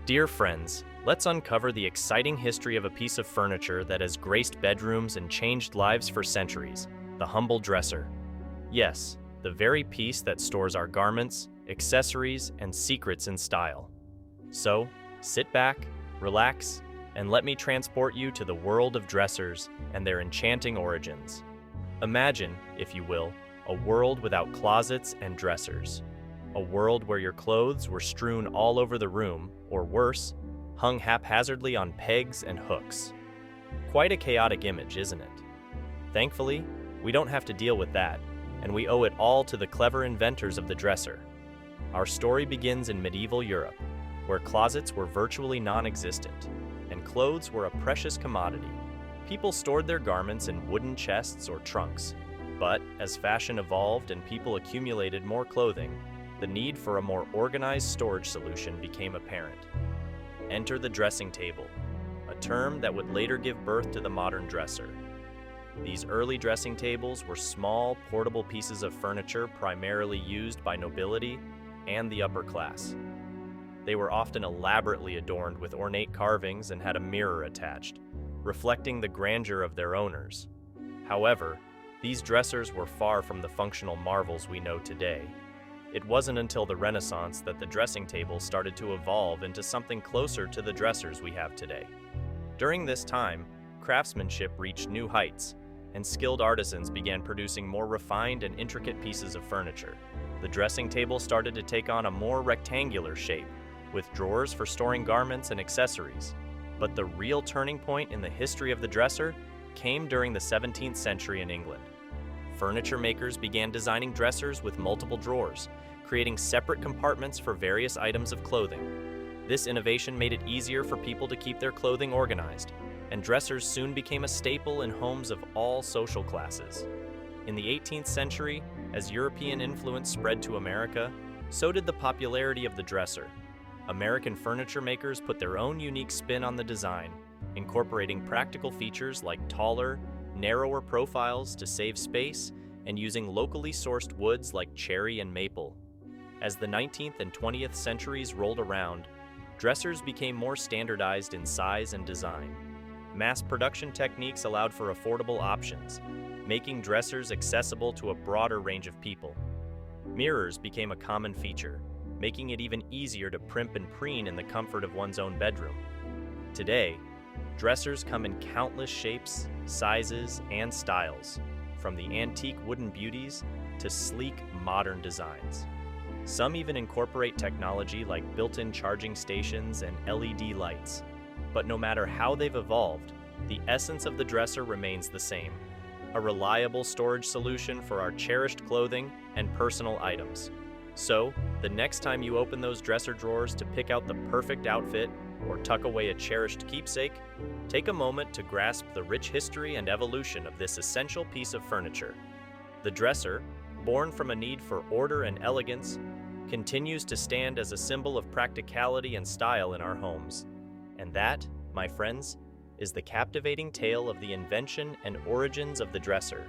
Dear friends, let's uncover the exciting history of a piece of furniture that has graced bedrooms and changed lives for centuries, the humble dresser. Yes, the very piece that stores our garments, accessories, and secrets in style. So, sit back, relax, and let me transport you to the world of dressers and their enchanting origins. Imagine, if you will, a world without closets and dressers. A world where your clothes were strewn all over the room, or worse, hung haphazardly on pegs and hooks. Quite a chaotic image, isn't it? Thankfully, we don't have to deal with that, and we owe it all to the clever inventors of the dresser. Our story begins in medieval Europe, where closets were virtually non-existent, and clothes were a precious commodity. People stored their garments in wooden chests or trunks, but as fashion evolved and people accumulated more clothing, the need for a more organized storage solution became apparent. Enter the dressing table, a term that would later give birth to the modern dresser. These early dressing tables were small, portable pieces of furniture primarily used by nobility and the upper class. They were often elaborately adorned with ornate carvings and had a mirror attached, reflecting the grandeur of their owners. However, these dressers were far from the functional marvels we know today. It wasn't until the Renaissance that the dressing table started to evolve into something closer to the dressers we have today. During this time, craftsmanship reached new heights, and skilled artisans began producing more refined and intricate pieces of furniture. The dressing table started to take on a more rectangular shape, with drawers for storing garments and accessories. But the real turning point in the history of the dresser came during the 17th century in England. Furniture makers began designing dressers with multiple drawers, creating separate compartments for various items of clothing. This innovation made it easier for people to keep their clothing organized, and dressers soon became a staple in homes of all social classes. In the 18th century, as European influence spread to America, so did the popularity of the dresser. American furniture makers put their own unique spin on the design, incorporating practical features like taller, narrower profiles to save space, and using locally sourced woods like cherry and maple. As the 19th and 20th centuries rolled around, dressers became more standardized in size and design. Mass production techniques allowed for affordable options, making dressers accessible to a broader range of people. Mirrors became a common feature, making it even easier to primp and preen in the comfort of one's own bedroom. Today, dressers come in countless shapes, sizes, and styles, from the antique wooden beauties to sleek, modern designs. Some even incorporate technology like built-in charging stations and LED lights. But no matter how they've evolved, the essence of the dresser remains the same: a reliable storage solution for our cherished clothing and personal items. So, the next time you open those dresser drawers to pick out the perfect outfit or tuck away a cherished keepsake, take a moment to grasp the rich history and evolution of this essential piece of furniture. The dresser, born from a need for order and elegance, continues to stand as a symbol of practicality and style in our homes. And that, my friends, is the captivating tale of the invention and origins of the dresser.